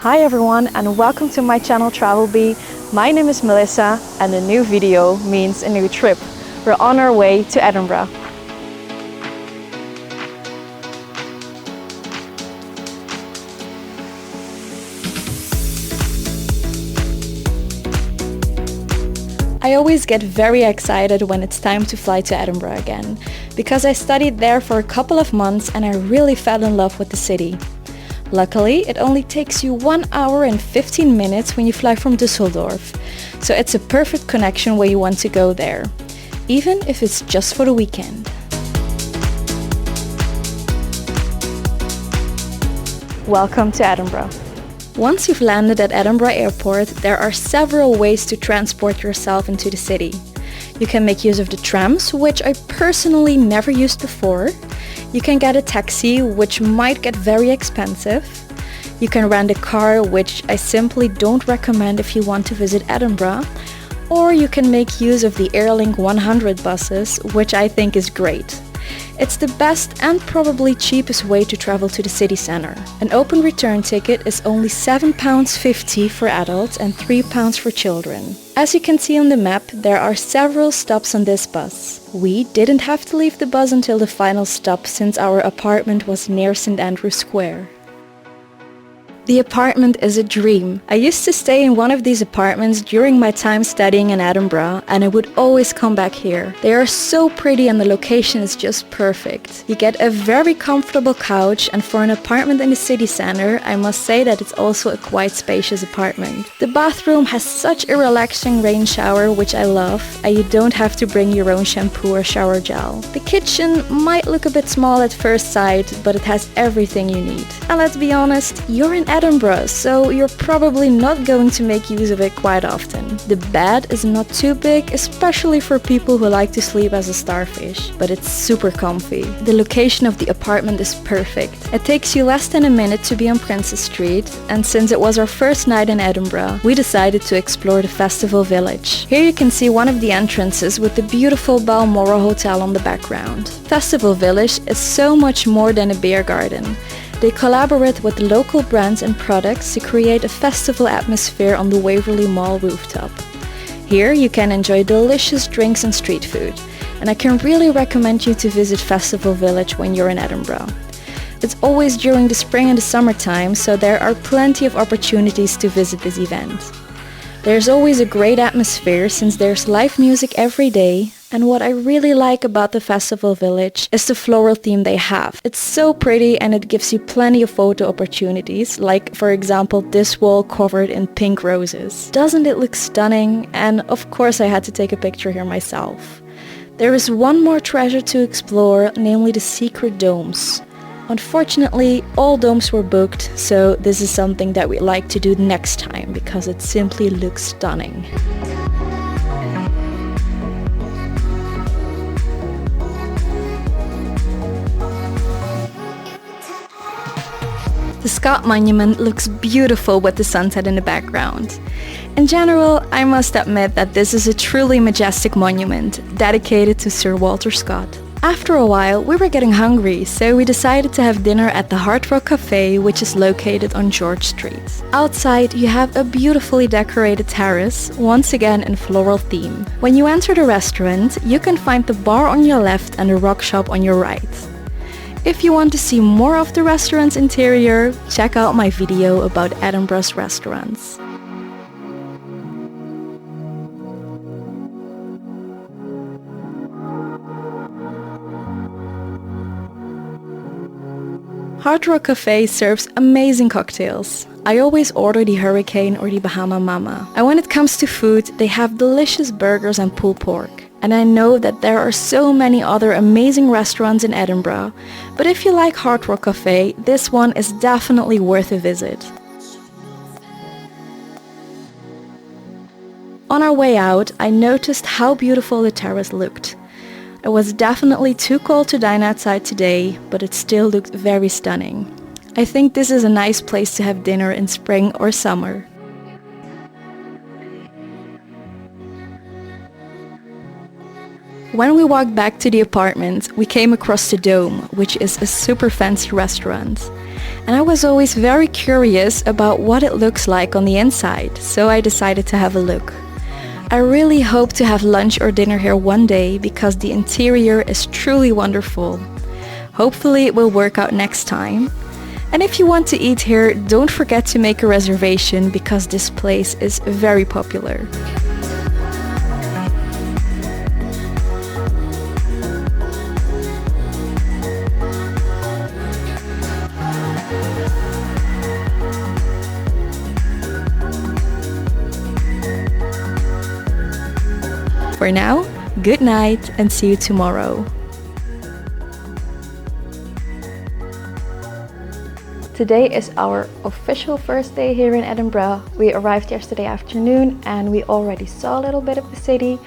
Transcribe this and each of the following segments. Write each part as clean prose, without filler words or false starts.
Hi everyone and welcome to my channel Travel Bee. My name is Melissa and a new video means a new trip. We're on our way to Edinburgh. I always get very excited when it's time to fly to Edinburgh again, because I studied there for a couple of months and I really fell in love with the city. Luckily, it only takes you 1 hour and 15 minutes when you fly from Düsseldorf, so it's a perfect connection where you want to go there, even if it's just for the weekend. Welcome to Edinburgh. Once you've landed at Edinburgh Airport, there are several ways to transport yourself into the city. You can make use of the trams, which I personally never used before. You can get a taxi, which might get very expensive. You can rent a car, which I simply don't recommend if you want to visit Edinburgh. Or you can make use of the Airlink 100 buses, which I think is great. It's the best and probably cheapest way to travel to the city centre. An open return ticket is only £7.50 for adults and £3 for children. As you can see on the map, there are several stops on this bus. We didn't have to leave the bus until the final stop since our apartment was near St Andrew's Square. The apartment is a dream. I used to stay in one of these apartments during my time studying in Edinburgh and I would always come back here. They are so pretty and the location is just perfect. You get a very comfortable couch and for an apartment in the city centre, I must say that it's also a quite spacious apartment. The bathroom has such a relaxing rain shower, which I love, and you don't have to bring your own shampoo or shower gel. The kitchen might look a bit small at first sight, but it has everything you need. And let's be honest, you're in Edinburgh, so you're probably not going to make use of it quite often. The bed is not too big, especially for people who like to sleep as a starfish, but it's super comfy. The location of the apartment is perfect. It takes you less than a minute to be on Princess Street, and since it was our first night in Edinburgh, we decided to explore the Festival Village. Here you can see one of the entrances with the beautiful Balmoral Hotel on the background. Festival Village is so much more than a beer garden. They collaborate with local brands and products to create a festival atmosphere on the Waverley Mall rooftop. Here you can enjoy delicious drinks and street food, and I can really recommend you to visit Festival Village when you're in Edinburgh. It's always during the spring and the summertime, so there are plenty of opportunities to visit this event. There's always a great atmosphere since there's live music every day. And what I really like about the Festival Village is the floral theme they have. It's so pretty and it gives you plenty of photo opportunities, like for example this wall covered in pink roses. Doesn't it look stunning? And of course I had to take a picture here myself. There is one more treasure to explore, namely the secret domes. Unfortunately, all domes were booked, so this is something that we'd like to do next time because it simply looks stunning. The Scott Monument looks beautiful with the sunset in the background. In general, I must admit that this is a truly majestic monument dedicated to Sir Walter Scott. After a while, we were getting hungry, so we decided to have dinner at the Hard Rock Cafe, which is located on George Street. Outside, you have a beautifully decorated terrace, once again in floral theme. When you enter the restaurant, you can find the bar on your left and the rock shop on your right. If you want to see more of the restaurant's interior, check out my video about Edinburgh's restaurants. Hard Rock Cafe serves amazing cocktails. I always order the Hurricane or the Bahama Mama. And when it comes to food, they have delicious burgers and pulled pork. And I know that there are so many other amazing restaurants in Edinburgh, but if you like Hard Rock Cafe, this one is definitely worth a visit. On our way out, I noticed how beautiful the terrace looked. It was definitely too cold to dine outside today, but it still looked very stunning. I think this is a nice place to have dinner in spring or summer. When we walked back to the apartment, we came across the Dome, which is a super fancy restaurant. And I was always very curious about what it looks like on the inside, so I decided to have a look. I really hope to have lunch or dinner here one day because the interior is truly wonderful. Hopefully it will work out next time. And if you want to eat here, don't forget to make a reservation because this place is very popular. For now, good night and see you tomorrow. Today is our official first day here in Edinburgh. We arrived yesterday afternoon and we already saw a little bit of the city,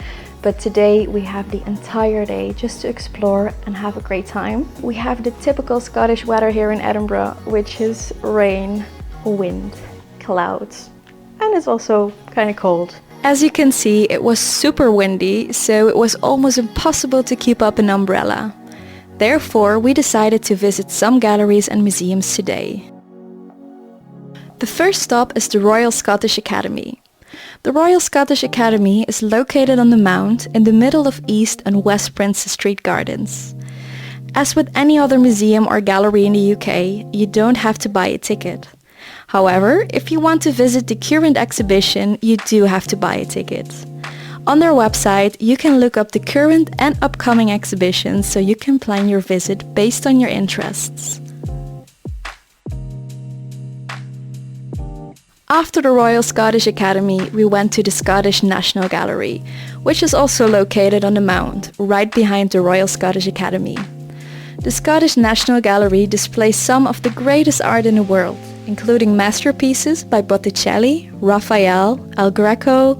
but today we have the entire day just to explore and have a great time. We have the typical Scottish weather here in Edinburgh, which is rain, wind, clouds, and it's also kind of cold. As you can see, it was super windy, so it was almost impossible to keep up an umbrella. Therefore, we decided to visit some galleries and museums today. The first stop is the Royal Scottish Academy. The Royal Scottish Academy is located on the Mount in the middle of East and West Princes Street Gardens. As with any other museum or gallery in the UK, you don't have to buy a ticket. However, if you want to visit the current exhibition, you do have to buy a ticket. On their website, you can look up the current and upcoming exhibitions so you can plan your visit based on your interests. After the Royal Scottish Academy, we went to the Scottish National Gallery, which is also located on the Mount, right behind the Royal Scottish Academy. The Scottish National Gallery displays some of the greatest art in the world, including masterpieces by Botticelli, Raphael, El Greco,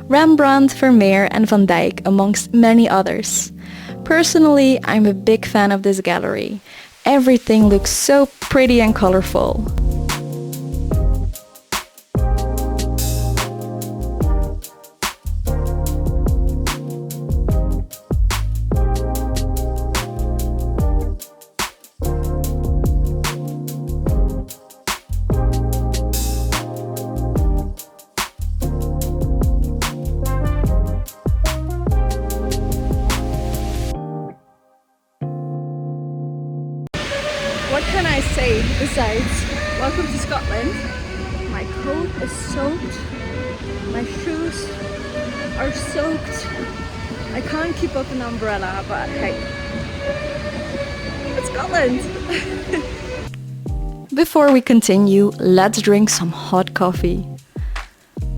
Rembrandt, Vermeer and Van Dyck, amongst many others. Personally, I'm a big fan of this gallery. Everything looks so pretty and colorful. What can I say besides welcome to Scotland? My coat is soaked, my shoes are soaked. I can't keep up an umbrella, but hey, it's Scotland! Before we continue, let's drink some hot coffee.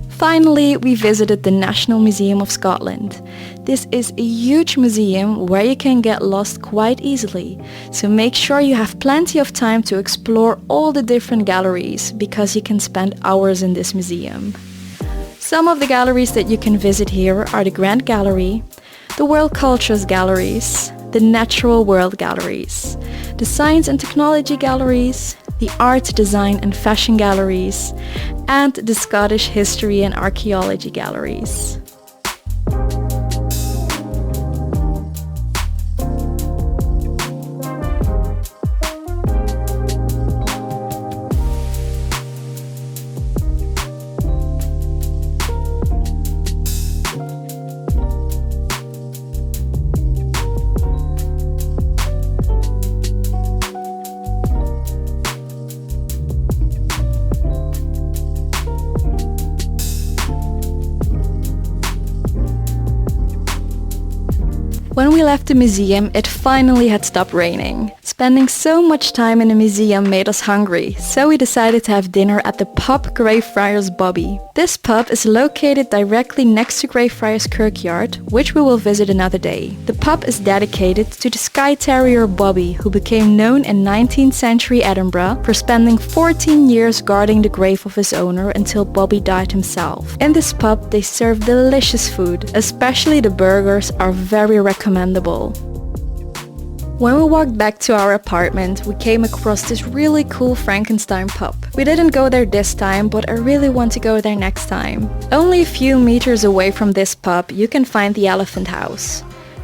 Finally, we visited the National Museum of Scotland. This is a huge museum where you can get lost quite easily, so make sure you have plenty of time to explore all the different galleries because you can spend hours in this museum. Some of the galleries that you can visit here are the Grand Gallery, the World Cultures Galleries, the Natural World Galleries, the Science and Technology Galleries, the Art, Design and Fashion Galleries, and the Scottish History and Archaeology Galleries. When we left the museum, it finally had stopped raining. Spending so much time in the museum made us hungry, so we decided to have dinner at the pub Greyfriars Bobby. This pub is located directly next to Greyfriars Kirkyard, which we will visit another day. The pub is dedicated to the Skye Terrier Bobby, who became known in 19th century Edinburgh for spending 14 years guarding the grave of his owner until Bobby died himself. In this pub, they serve delicious food, especially the burgers are very recommendable. When we walked back to our apartment, we came across this really cool Frankenstein pub. We didn't go there this time, but I really want to go there next time. Only a few meters away from this pub, you can find the Elephant House.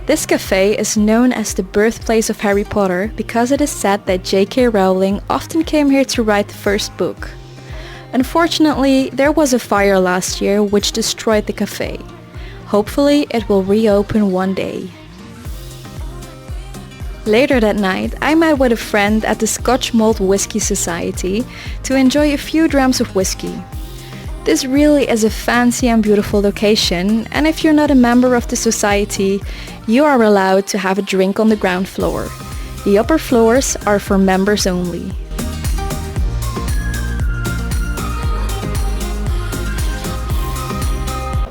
This cafe is known as the birthplace of Harry Potter because it is said that J.K. Rowling often came here to write the first book. Unfortunately, there was a fire last year which destroyed the cafe. Hopefully, it will reopen one day. Later that night, I met with a friend at the Scotch Malt Whisky Society to enjoy a few drams of whiskey. This really is a fancy and beautiful location, and if you're not a member of the society, you are allowed to have a drink on the ground floor. The upper floors are for members only.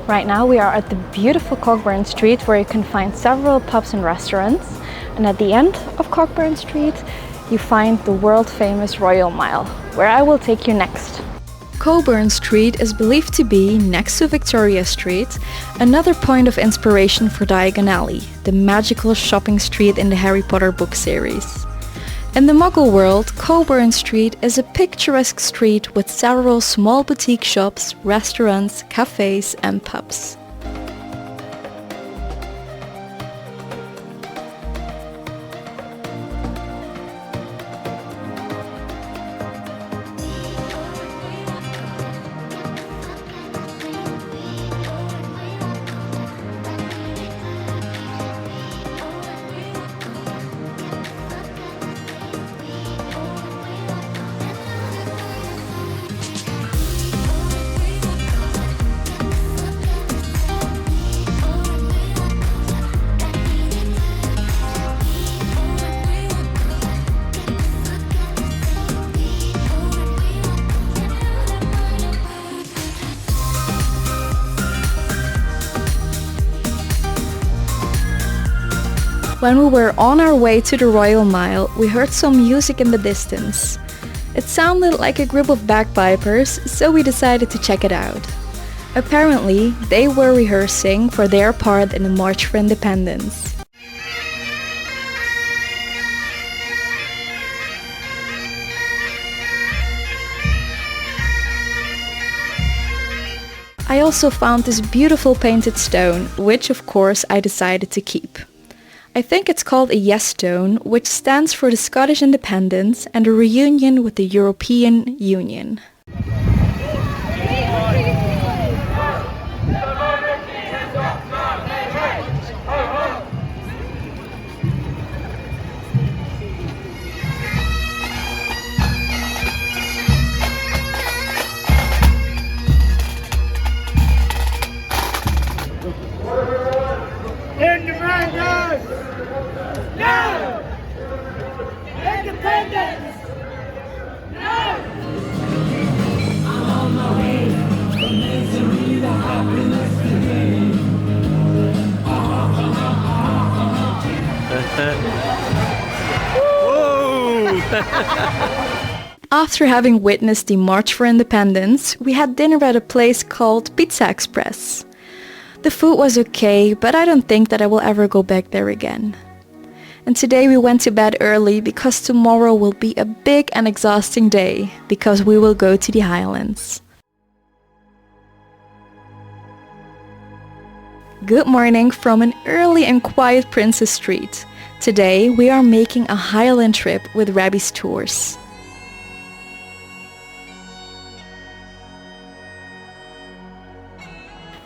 Right now we are at the beautiful Cockburn Street where you can find several pubs and restaurants. And at the end of Cockburn Street, you find the world-famous Royal Mile, where I will take you next. Cockburn Street is believed to be, next to Victoria Street, another point of inspiration for Diagon Alley, the magical shopping street in the Harry Potter book series. In the Muggle world, Cockburn Street is a picturesque street with several small boutique shops, restaurants, cafes and pubs. When we were on our way to the Royal Mile, we heard some music in the distance. It sounded like a group of bagpipers, so we decided to check it out. Apparently, they were rehearsing for their part in the March for Independence. I also found this beautiful painted stone, which of course I decided to keep. I think it's called a yes stone, which stands for the Scottish independence and a reunion with the European Union. Independence! No! Independence! No! I'm on my way from misery to happiness today. After having witnessed the March for Independence, we had dinner at a place called Pizza Express. The food was okay, but I don't think that I will ever go back there again. And today we went to bed early because tomorrow will be a big and exhausting day, because we will go to the Highlands. Good morning from an early and quiet Princess Street. Today we are making a Highland trip with Rabbi's Tours.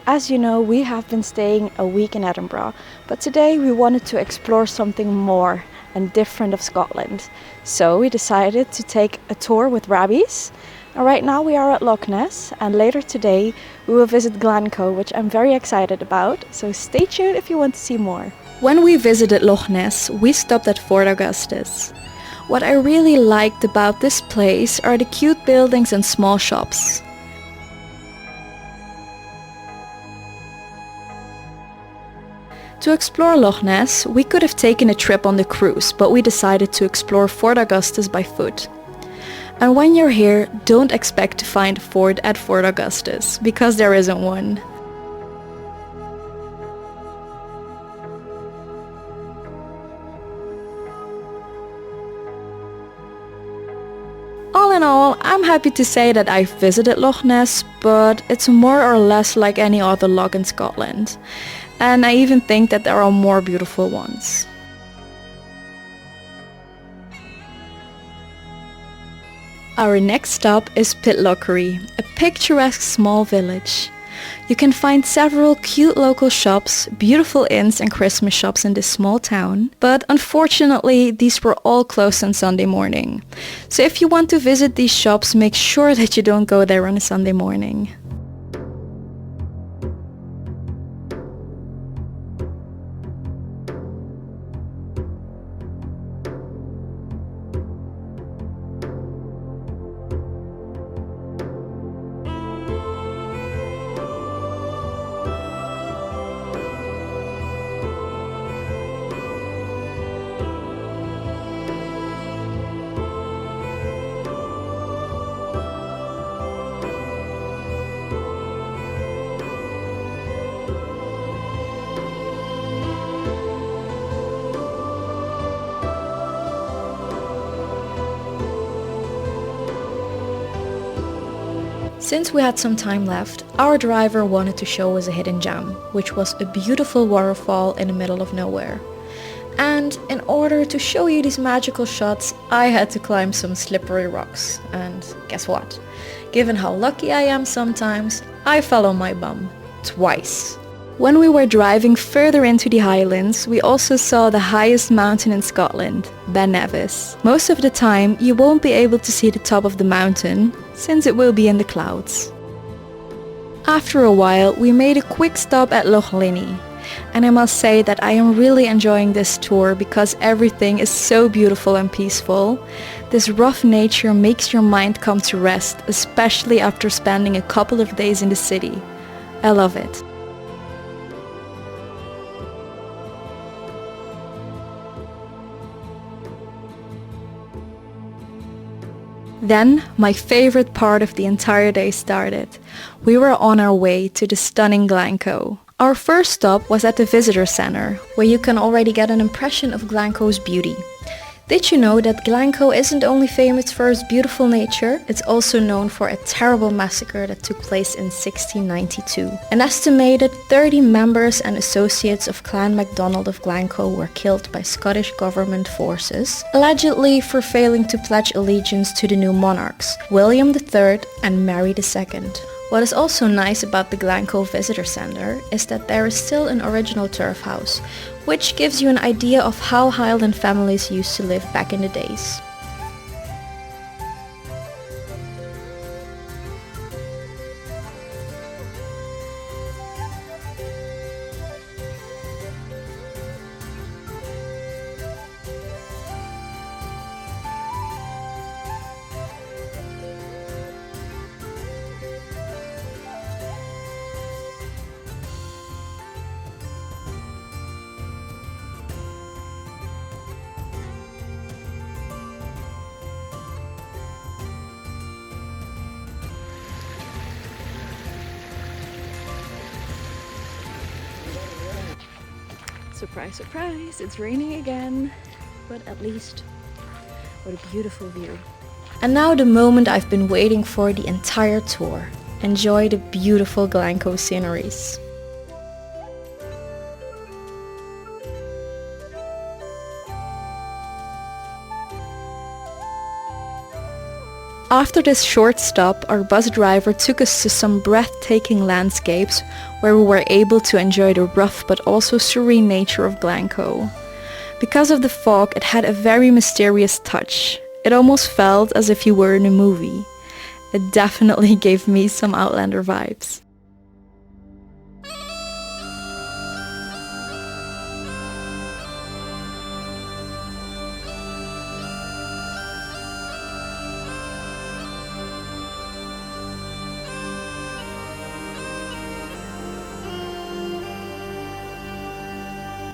As you know, we have been staying a week in Edinburgh, but today we wanted to explore something more and different of Scotland. So we decided to take a tour with Rabbi's. And right now we are at Loch Ness, and later today we will visit Glencoe, which I'm very excited about. So stay tuned if you want to see more. When we visited Loch Ness, we stopped at Fort Augustus. What I really liked about this place are the cute buildings and small shops. To explore Loch Ness, we could have taken a trip on the cruise, but we decided to explore Fort Augustus by foot. And when you're here, don't expect to find a fort at Fort Augustus, because there isn't one. All in in all, I'm happy to say that I visited Loch Ness, but it's more or less like any other loch in Scotland. And I even think that there are more beautiful ones. Our next stop is Pitlochry, a picturesque small village. You can find several cute local shops, beautiful inns and Christmas shops in this small town, but unfortunately these were all closed on Sunday morning. So if you want to visit these shops, make sure that you don't go there on a Sunday morning. Since we had some time left, our driver wanted to show us a hidden gem, which was a beautiful waterfall in the middle of nowhere. And in order to show you these magical shots, I had to climb some slippery rocks. And guess what? Given how lucky I am sometimes, I fell on my bum. Twice. When we were driving further into the Highlands, we also saw the highest mountain in Scotland, Ben Nevis. Most of the time, you won't be able to see the top of the mountain, since it will be in the clouds. After a while, we made a quick stop at Loch Linnhe, and I must say that I am really enjoying this tour because everything is so beautiful and peaceful. This rough nature makes your mind come to rest, especially after spending a couple of days in the city. I love it. Then, my favorite part of the entire day started. We were on our way to the stunning Glencoe. Our first stop was at the visitor centre, where you can already get an impression of Glencoe's beauty. Did you know that Glencoe isn't only famous for its beautiful nature, it's also known for a terrible massacre that took place in 1692. An estimated 30 members and associates of Clan MacDonald of Glencoe were killed by Scottish government forces, allegedly for failing to pledge allegiance to the new monarchs, William III and Mary II. What is also nice about the Glencoe Visitor Centre is that there is still an original turf house, which gives you an idea of how Highland families used to live back in the days. Surprise, surprise, it's raining again, but at least what a beautiful view. And now the moment I've been waiting for the entire tour. Enjoy the beautiful Glencoe sceneries. After this short stop, our bus driver took us to some breathtaking landscapes where we were able to enjoy the rough but also serene nature of Glencoe. Because of the fog, it had a very mysterious touch. It almost felt as if you were in a movie. It definitely gave me some Outlander vibes.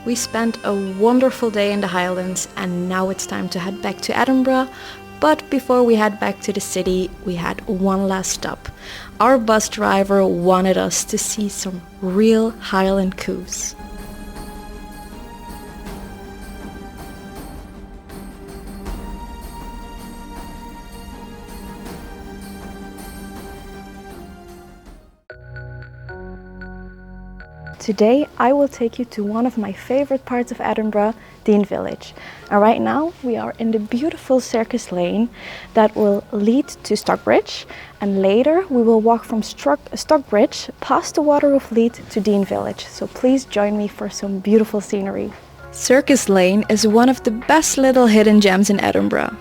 We spent a wonderful day in the Highlands and now it's time to head back to Edinburgh. But before we head back to the city, we had one last stop. Our bus driver wanted us to see some real Highland coups. Today I will take you to one of my favorite parts of Edinburgh, Dean Village. And right now we are in the beautiful circus lane that will lead to Stockbridge, and later we will walk from Stockbridge past the Waterroof Lead to Dean Village. So please join me for some beautiful scenery. Circus Lane is one of the best little hidden gems in Edinburgh.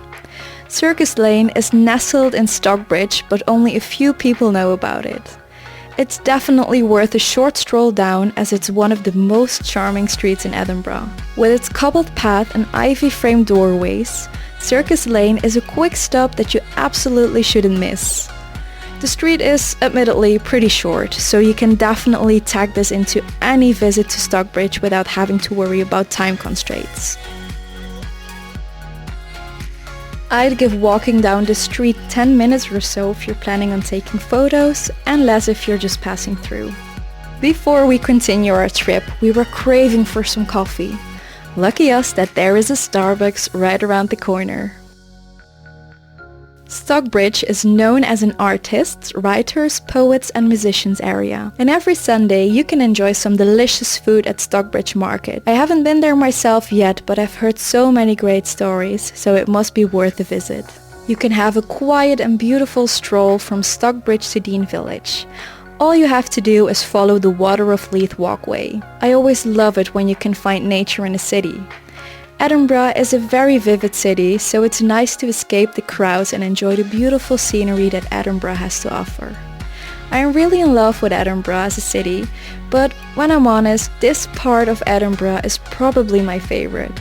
Circus Lane is nestled in Stockbridge, but only a few people know about it. It's definitely worth a short stroll down, as it's one of the most charming streets in Edinburgh. With its cobbled path and ivy-framed doorways, Circus Lane is a quick stop that you absolutely shouldn't miss. The street is admittedly pretty short, so you can definitely tag this into any visit to Stockbridge without having to worry about time constraints. I'd give walking down the street 10 minutes or so if you're planning on taking photos, and less if you're just passing through. Before we continue our trip, we were craving for some coffee. Lucky us that there is a Starbucks right around the corner. Stockbridge is known as an artists, writers, poets and musicians area. And every Sunday you can enjoy some delicious food at Stockbridge Market. I haven't been there myself yet, but I've heard so many great stories, so it must be worth a visit. You can have a quiet and beautiful stroll from Stockbridge to Dean Village. All you have to do is follow the Waterroof Lead walkway. I always love it when you can find nature in a city. Edinburgh is a very vivid city, so it's nice to escape the crowds and enjoy the beautiful scenery that Edinburgh has to offer. I am really in love with Edinburgh as a city, but when I'm honest, this part of Edinburgh is probably my favorite.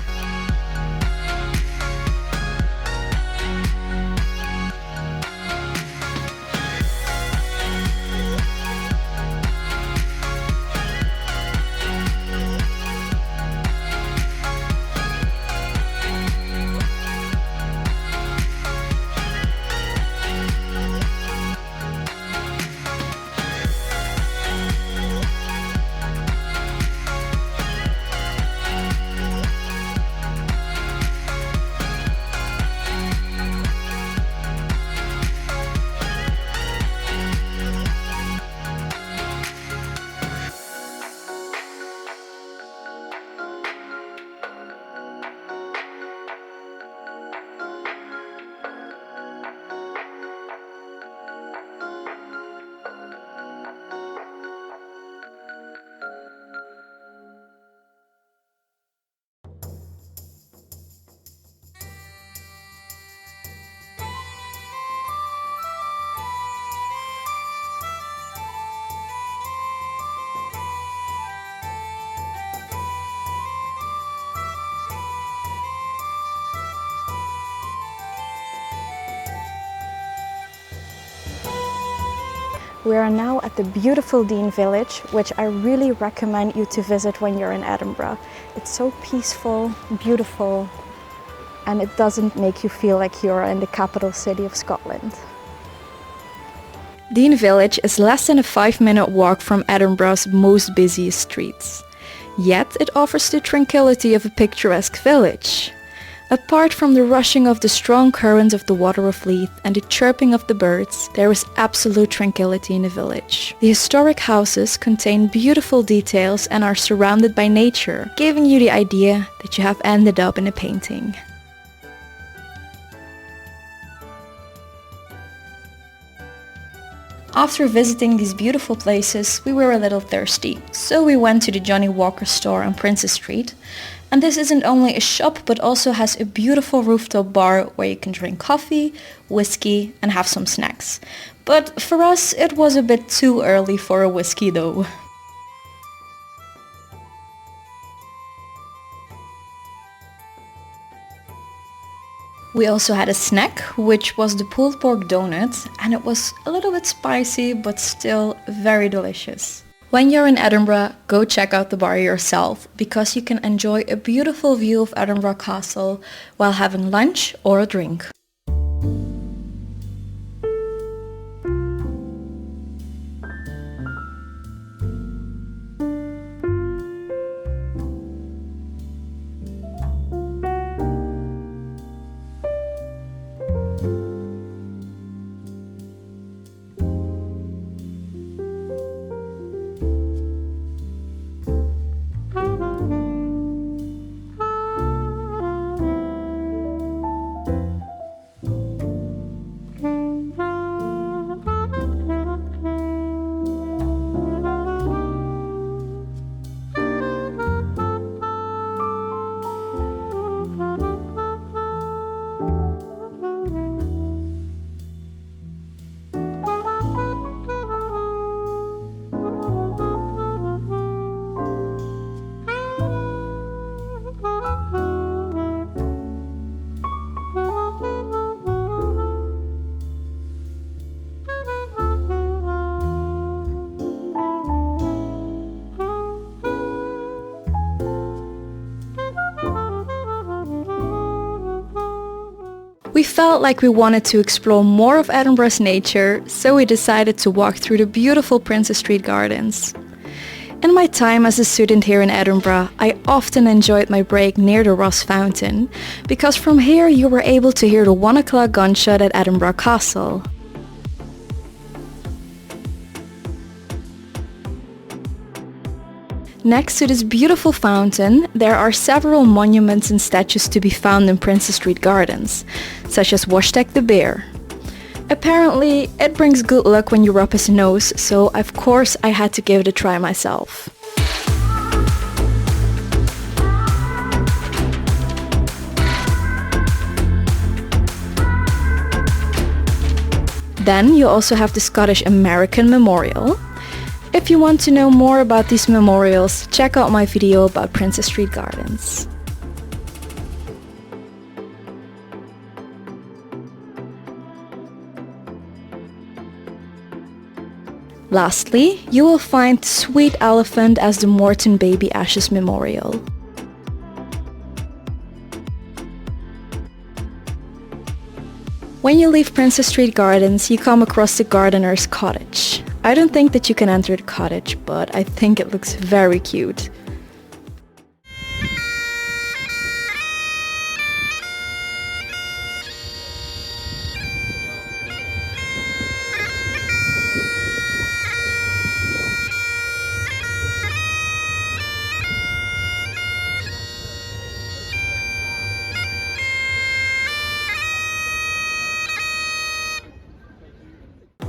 We are now at the beautiful Dean Village, which I really recommend you to visit when you're in Edinburgh. It's so peaceful, beautiful, and it doesn't make you feel like you're in the capital city of Scotland. Dean Village is less than a 5-minute walk from Edinburgh's most busiest streets. Yet it offers the tranquility of a picturesque village. Apart from the rushing of the strong currents of the Waterroof Lead and the chirping of the birds, there is absolute tranquility in the village. The historic houses contain beautiful details and are surrounded by nature, giving you the idea that you have ended up in a painting. After visiting these beautiful places, we were a little thirsty, so we went to the Johnny Walker store on Princess Street. And this isn't only a shop, but also has a beautiful rooftop bar where you can drink coffee, whiskey and have some snacks. But for us it was a bit too early for a whiskey though. We also had a snack, which was the pulled pork donut, and it was a little bit spicy but still very delicious. When you're in Edinburgh, go check out the bar yourself, because you can enjoy a beautiful view of Edinburgh Castle while having lunch or a drink. We felt like we wanted to explore more of Edinburgh's nature, so we decided to walk through the beautiful Princess Street Gardens. In my time as a student here in Edinburgh, I often enjoyed my break near the Ross Fountain, because from here you were able to hear the 1 o'clock gunshot at Edinburgh Castle. Next to this beautiful fountain, there are several monuments and statues to be found in Princess Street Gardens, such as Washtek the bear. Apparently, it brings good luck when you rub his nose, so of course I had to give it a try myself. Then you also have the Scottish American Memorial. If you want to know more about these memorials, check out my video about Princess Street Gardens. Lastly, you will find Sweet Elephant as the Morton Baby Ashes Memorial. When you leave Princess Street Gardens, you come across the gardener's cottage. I don't think that you can enter the cottage, but I think it looks very cute.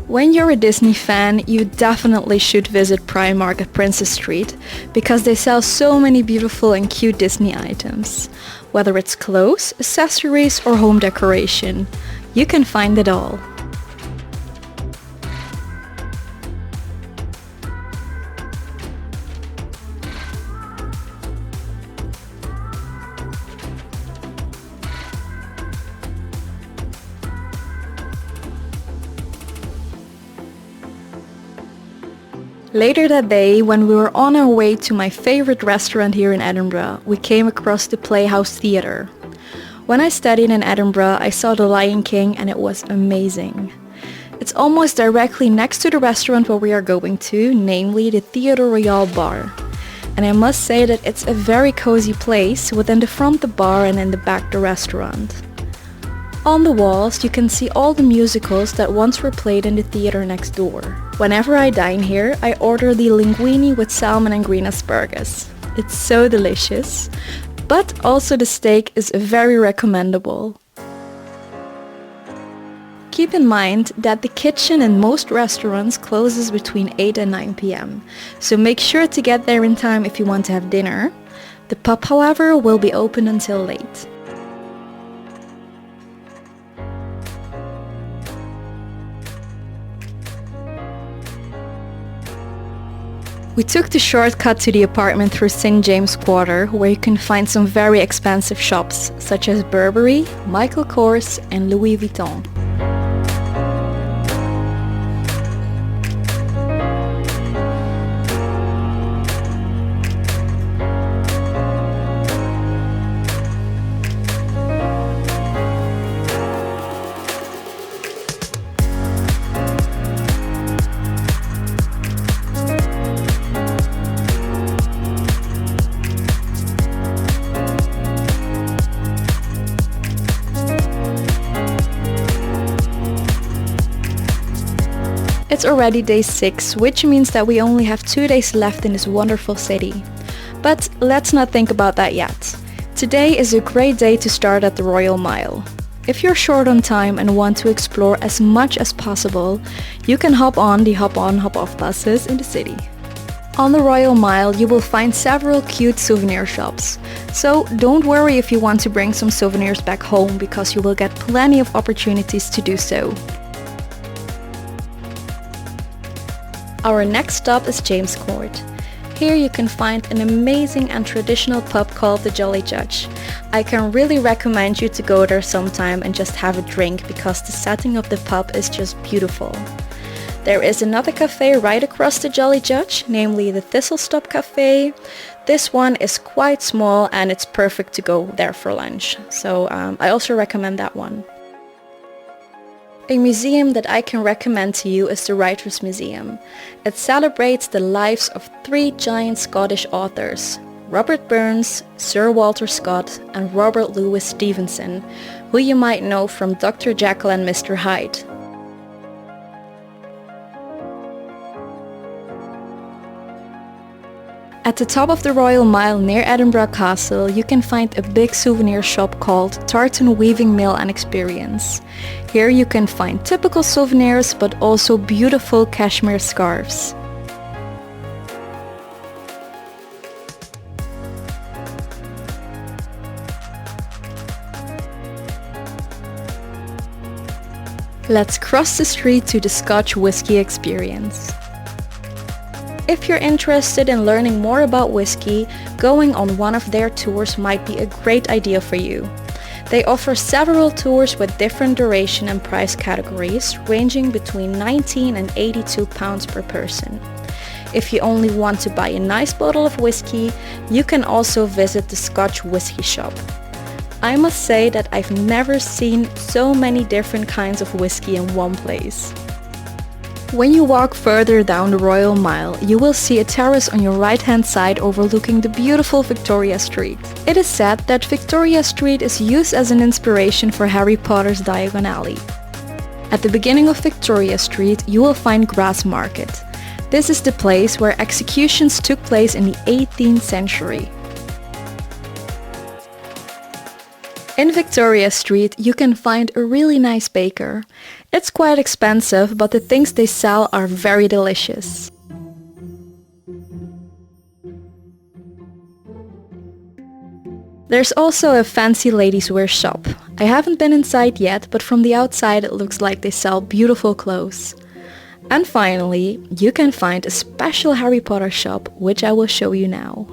When you're a Disney fan, you definitely should visit Primark at Princess Street, because they sell so many beautiful and cute Disney items. Whether it's clothes, accessories or home decoration, you can find it all. Later that day, when we were on our way to my favorite restaurant here in Edinburgh, we came across the Playhouse Theatre. When I studied in Edinburgh, I saw The Lion King and it was amazing. It's almost directly next to the restaurant where we are going to, namely the Theatre Royal Bar. And I must say that it's a very cozy place, with in the front the bar and in the back the restaurant. On the walls, you can see all the musicals that once were played in the theatre next door. Whenever I dine here, I order the linguine with salmon and green asparagus. It's so delicious, but also the steak is very recommendable. Keep in mind that the kitchen in most restaurants closes between 8 and 9 p.m, so make sure to get there in time if you want to have dinner. The pub, however, will be open until late. We took the shortcut to the apartment through St. James Quarter, where you can find some very expensive shops, such as Burberry, Michael Kors and Louis Vuitton. It's already day 6, which means that we only have 2 days left in this wonderful city. But let's not think about that yet. Today is a great day to start at the Royal Mile. If you're short on time and want to explore as much as possible, you can hop on the hop-on hop-off buses in the city. On the Royal Mile, you will find several cute souvenir shops. So don't worry if you want to bring some souvenirs back home, because you will get plenty of opportunities to do so. Our next stop is James Court. Here you can find an amazing and traditional pub called the Jolly Judge. I can really recommend you to go there sometime and just have a drink, because the setting of the pub is just beautiful. There is another cafe right across the Jolly Judge, namely the Thistlestop Cafe. This one is quite small and it's perfect to go there for lunch. So I also recommend that one. A museum that I can recommend to you is the Writers' Museum. It celebrates the lives of 3 giant Scottish authors, Robert Burns, Sir Walter Scott and Robert Louis Stevenson, who you might know from Dr. Jekyll and Mr. Hyde. At the top of the Royal Mile near Edinburgh Castle, you can find a big souvenir shop called Tartan Weaving Mill and Experience. Here you can find typical souvenirs but also beautiful cashmere scarves. Let's cross the street to the Scotch Whisky Experience. If you're interested in learning more about whiskey, going on one of their tours might be a great idea for you. They offer several tours with different duration and price categories, ranging between £19 and £82 per person. If you only want to buy a nice bottle of whiskey, you can also visit the Scotch Whisky Shop. I must say that I've never seen so many different kinds of whiskey in one place. When you walk further down the Royal Mile, you will see a terrace on your right-hand side overlooking the beautiful Victoria Street. It is said that Victoria Street is used as an inspiration for Harry Potter's Diagon Alley. At the beginning of Victoria Street, you will find Grassmarket. This is the place where executions took place in the 18th century. In Victoria Street, you can find a really nice baker. It's quite expensive, but the things they sell are very delicious. There's also a fancy ladies' wear shop. I haven't been inside yet, but from the outside it looks like they sell beautiful clothes. And finally, you can find a special Harry Potter shop, which I will show you now.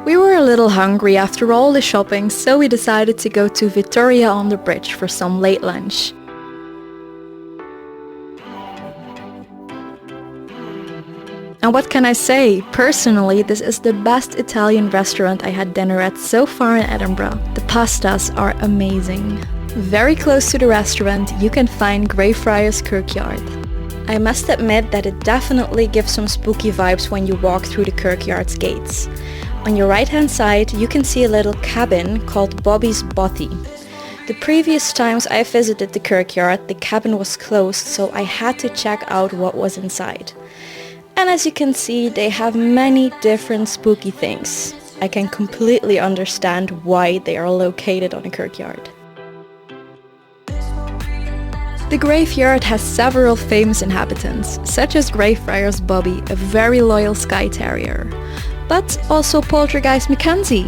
We were a little hungry after all the shopping, so we decided to go to Victoria-on-the-Bridge for some late lunch. And what can I say? Personally, this is the best Italian restaurant I had dinner at so far in Edinburgh. The pastas are amazing. Very close to the restaurant, you can find Greyfriars Kirkyard. I must admit that it definitely gives some spooky vibes when you walk through the kirkyard's gates. On your right-hand side, you can see a little cabin called Bobby's Bothy. The previous times I visited the kirkyard, the cabin was closed, so I had to check out what was inside. And as you can see, they have many different spooky things. I can completely understand why they are located on a kirkyard. The graveyard has several famous inhabitants, such as Greyfriars Bobby, a very loyal Skye Terrier, but also Poltergeist Mackenzie.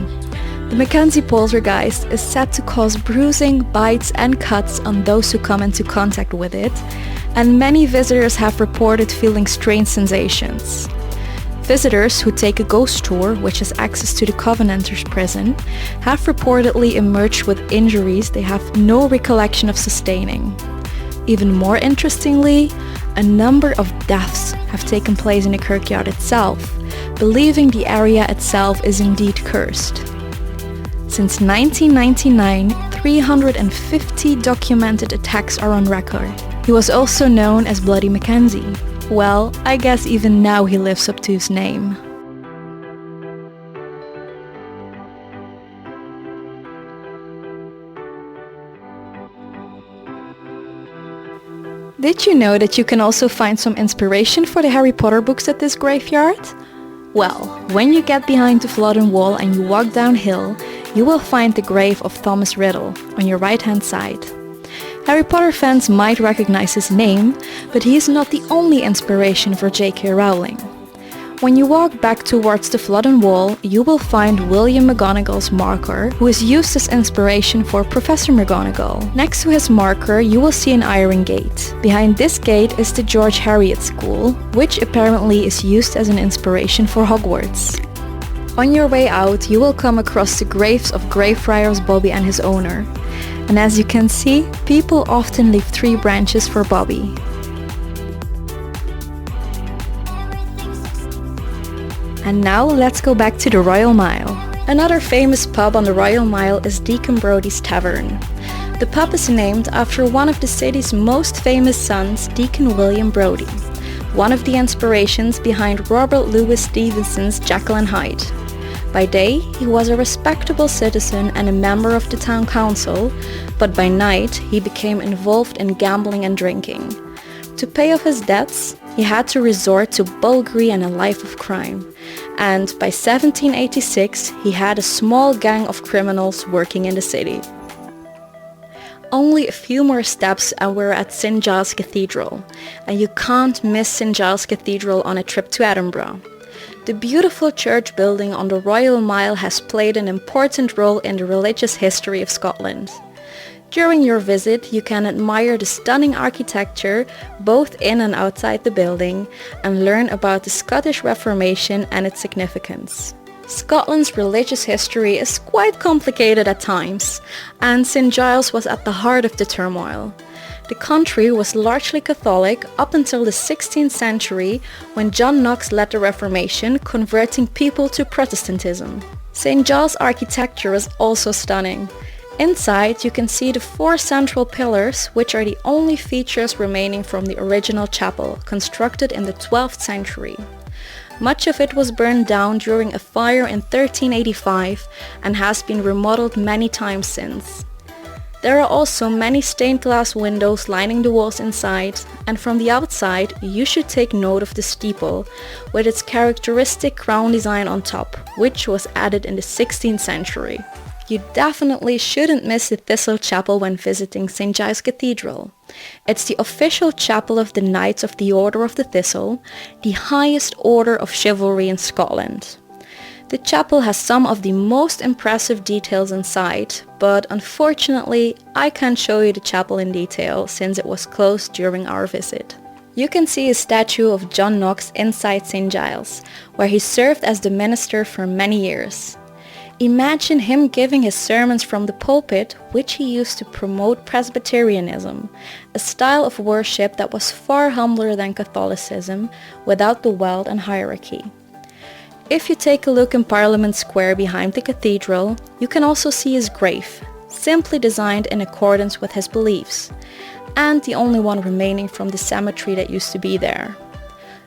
The Mackenzie poltergeist is said to cause bruising, bites and cuts on those who come into contact with it, and many visitors have reported feeling strange sensations. Visitors who take a ghost tour, which is access to the Covenanters prison, have reportedly emerged with injuries they have no recollection of sustaining. Even more interestingly, A number of deaths have taken place in the kirkyard itself, believing the area itself is indeed cursed. Since 1999, 350 documented attacks are on record. He was also known as Bloody Mackenzie. Well, I guess even now he lives up to his name. Did you know that you can also find some inspiration for the Harry Potter books at this graveyard? Well, when you get behind the Flodden Wall and you walk downhill, you will find the grave of Thomas Riddle on your right-hand side. Harry Potter fans might recognize his name, but he is not the only inspiration for J.K. Rowling. When you walk back towards the Flodden Wall, you will find William McGonagall's marker, who is used as inspiration for Professor McGonagall. Next to his marker, you will see an iron gate. Behind this gate is the George Heriot School, which apparently is used as an inspiration for Hogwarts. On your way out, you will come across the graves of Greyfriars Bobby and his owner. And as you can see, people often leave 3 branches for Bobby. And now let's go back to the Royal Mile. Another famous pub on the Royal Mile is Deacon Brodie's Tavern. The pub is named after one of the city's most famous sons, Deacon William Brodie, one of the inspirations behind Robert Louis Stevenson's Jekyll and Hyde. By day, he was a respectable citizen and a member of the town council, but by night he became involved in gambling and drinking. To pay off his debts, he had to resort to bulgari and a life of crime. And by 1786, he had a small gang of criminals working in the city. Only a few more steps and we're at St. Giles Cathedral, and you can't miss St. Giles Cathedral on a trip to Edinburgh. The beautiful church building on the Royal Mile has played an important role in the religious history of Scotland. During your visit, you can admire the stunning architecture both in and outside the building and learn about the Scottish Reformation and its significance. Scotland's religious history is quite complicated at times, and St. Giles was at the heart of the turmoil. The country was largely Catholic up until the 16th century when John Knox led the Reformation, converting people to Protestantism. St. Giles' architecture is also stunning. Inside, you can see the 4 central pillars, which are the only features remaining from the original chapel, constructed in the 12th century. Much of it was burned down during a fire in 1385 and has been remodeled many times since. There are also many stained glass windows lining the walls inside, and from the outside you should take note of the steeple with its characteristic crown design on top, which was added in the 16th century. You definitely shouldn't miss the Thistle Chapel when visiting St. Giles Cathedral. It's the official chapel of the Knights of the Order of the Thistle, the highest order of chivalry in Scotland. The chapel has some of the most impressive details inside, but unfortunately I can't show you the chapel in detail since it was closed during our visit. You can see a statue of John Knox inside St. Giles, where he served as the minister for many years. Imagine him giving his sermons from the pulpit, which he used to promote Presbyterianism, a style of worship that was far humbler than Catholicism, without the wealth and hierarchy. If you take a look in Parliament Square behind the cathedral, you can also see his grave, simply designed in accordance with his beliefs, and the only one remaining from the cemetery that used to be there.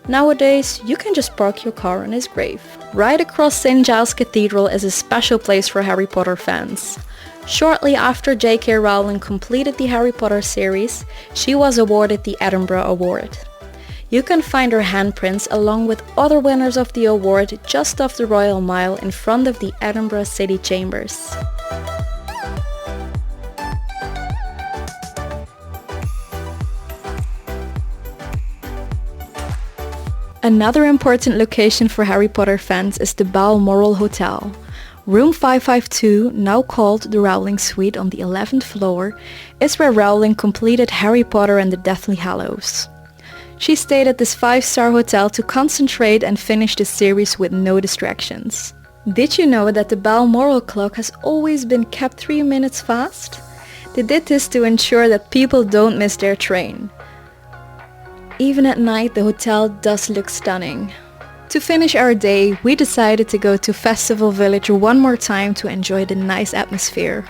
Nowadays, you can just park your car on his grave. Right across St. Giles Cathedral is a special place for Harry Potter fans. Shortly after J.K. Rowling completed the Harry Potter series, she was awarded the Edinburgh Award. You can find her handprints along with other winners of the award just off the Royal Mile in front of the Edinburgh City Chambers. Another important location for Harry Potter fans is the Balmoral Hotel. Room 552, now called the Rowling Suite on the 11th floor, is where Rowling completed Harry Potter and the Deathly Hallows. She stayed at this 5-star hotel to concentrate and finish the series with no distractions. Did you know that the Balmoral clock has always been kept 3 minutes fast? They did this to ensure that people don't miss their train. Even at night, the hotel does look stunning. To finish our day, we decided to go to Festival Village one more time to enjoy the nice atmosphere.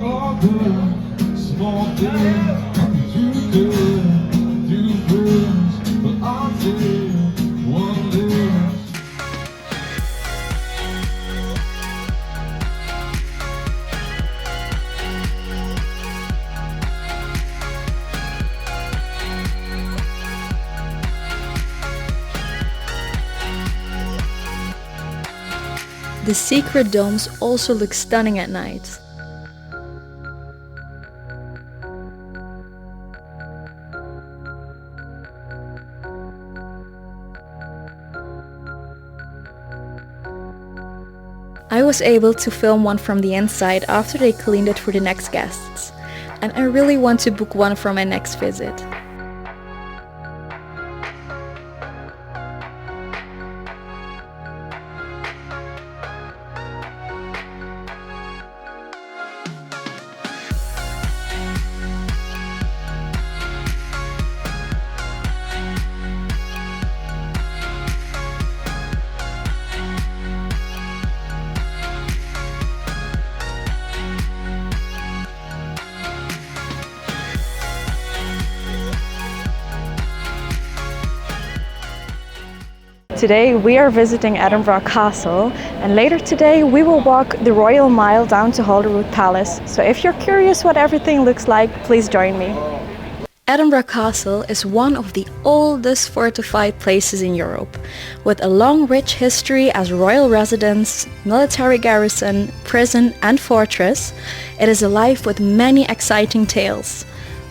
All good, small things, too good, too good, but until one lives. The secret domes also look stunning at night. I was able to film one from the inside after they cleaned it for the next guests, and I really want to book one for my next visit. Today we are visiting Edinburgh Castle, and later today we will walk the Royal Mile down to Holyrood Palace. So if you're curious what everything looks like, please join me. Edinburgh Castle is one of the oldest fortified places in Europe, with a long rich history as royal residence, military garrison, prison and fortress. It is alive with many exciting tales.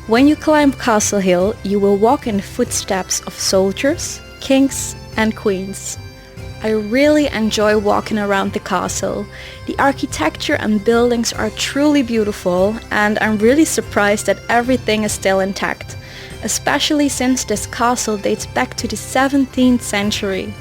When you climb Castle Hill, you will walk in the footsteps of soldiers, kings and queens. I really enjoy walking around the castle. The architecture and buildings are truly beautiful, and I'm really surprised that everything is still intact, especially since this castle dates back to the 17th century.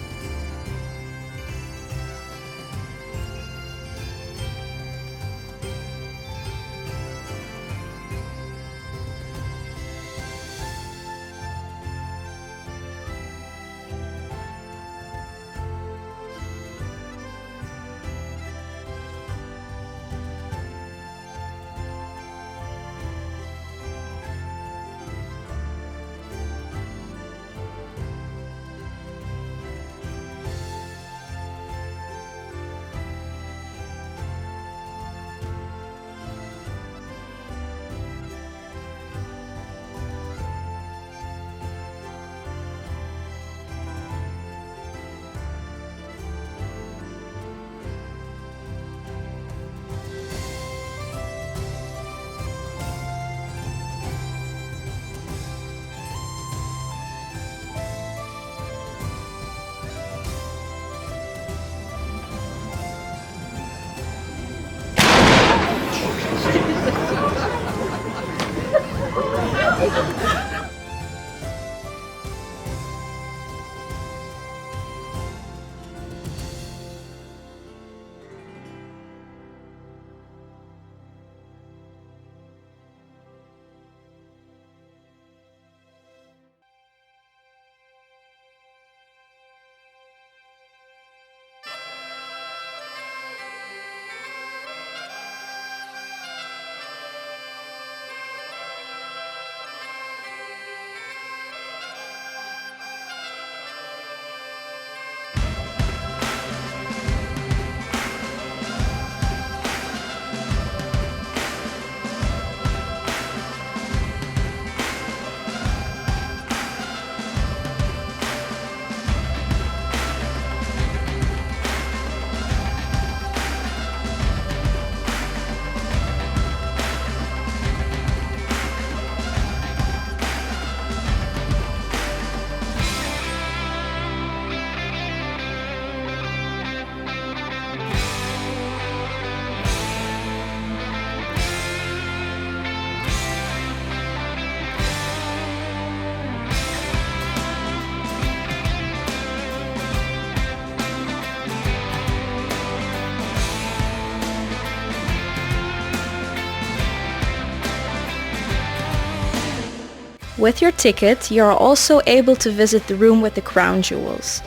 With your ticket, you are also able to visit the room with the crown jewels.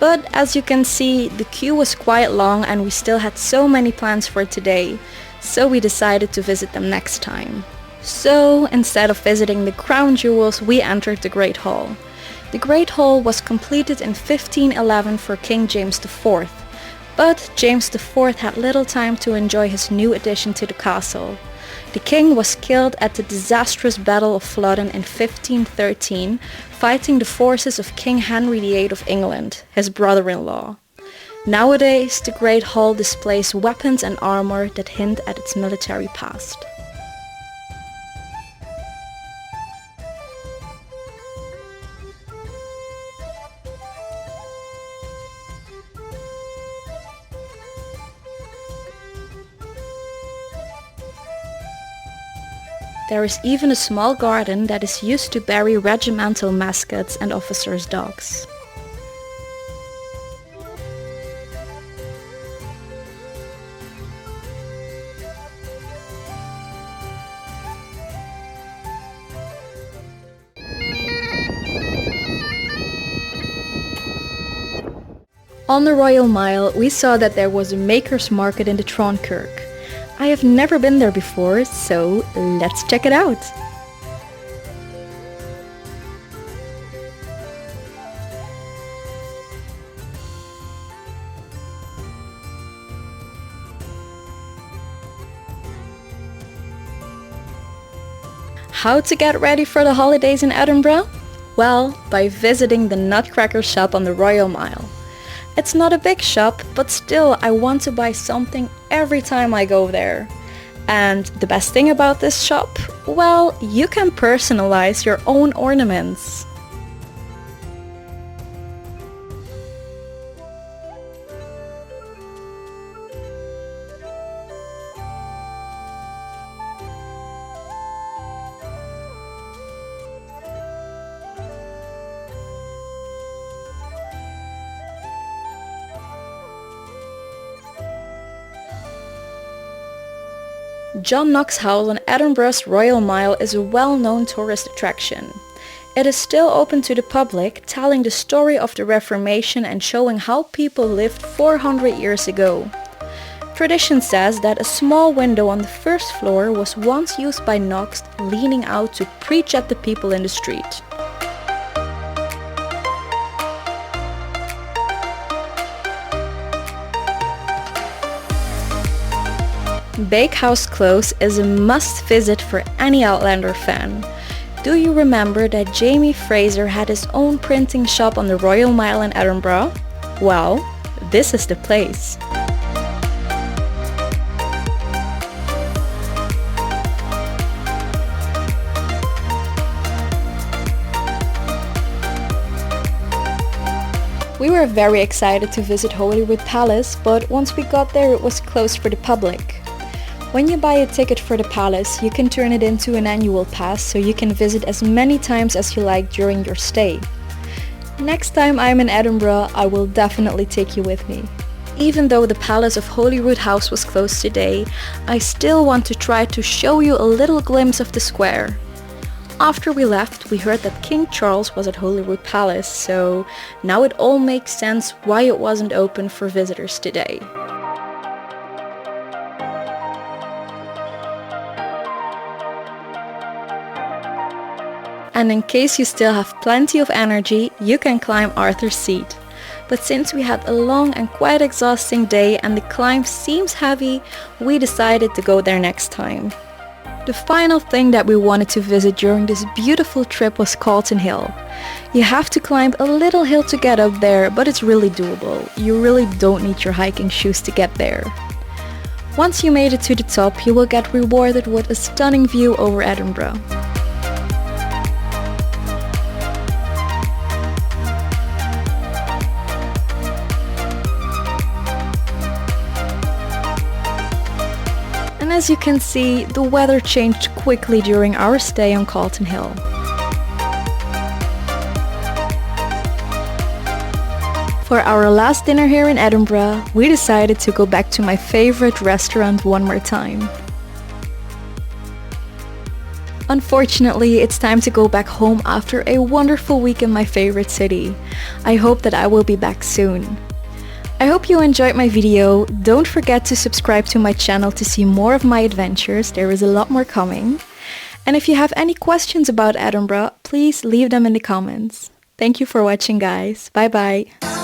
But as you can see, the queue was quite long and we still had so many plans for today, so we decided to visit them next time. So instead of visiting the crown jewels, we entered the Great Hall. The Great Hall was completed in 1511 for King James IV, but James IV had little time to enjoy his new addition to the castle. The king was killed at the disastrous Battle of Flodden in 1513, fighting the forces of King Henry VIII of England, his brother-in-law. Nowadays, the Great Hall displays weapons and armor that hint at its military past. There is even a small garden that is used to bury regimental mascots and officers' dogs. On the Royal Mile, we saw that there was a maker's market in the Kirk. I have never been there before, so let's check it out! How to get ready for the holidays in Edinburgh? Well, by visiting the Nutcracker shop on the Royal Mile. It's not a big shop, but still I want to buy something every time I go there. And the best thing about this shop? Well, you can personalize your own ornaments. John Knox House on Edinburgh's Royal Mile is a well-known tourist attraction. It is still open to the public, telling the story of the Reformation and showing how people lived 400 years ago. Tradition says that a small window on the first floor was once used by Knox, leaning out to preach at the people in the street. Bakehouse Close is a must-visit for any Outlander fan. Do you remember that Jamie Fraser had his own printing shop on the Royal Mile in Edinburgh? Well, this is the place. We were very excited to visit Holyrood Palace, but once we got there it was closed for the public. When you buy a ticket for the palace, you can turn it into an annual pass so you can visit as many times as you like during your stay. Next time I'm in Edinburgh, I will definitely take you with me. Even though the Palace of Holyrood House was closed today, I still want to try to show you a little glimpse of the square. After we left, we heard that King Charles was at Holyrood Palace, so now it all makes sense why it wasn't open for visitors today. And in case you still have plenty of energy, you can climb Arthur's Seat. But since we had a long and quite exhausting day and the climb seems heavy, we decided to go there next time. The final thing that we wanted to visit during this beautiful trip was Calton Hill. You have to climb a little hill to get up there, but it's really doable. You really don't need your hiking shoes to get there. Once you made it to the top, you will get rewarded with a stunning view over Edinburgh. And as you can see, the weather changed quickly during our stay on Calton Hill. For our last dinner here in Edinburgh, we decided to go back to my favorite restaurant one more time. Unfortunately, it's time to go back home after a wonderful week in my favorite city. I hope that I will be back soon. I hope you enjoyed my video. Don't forget to subscribe to my channel to see more of my adventures. There is a lot more coming. And if you have any questions about Edinburgh, please leave them in the comments. Thank you for watching, guys. Bye bye.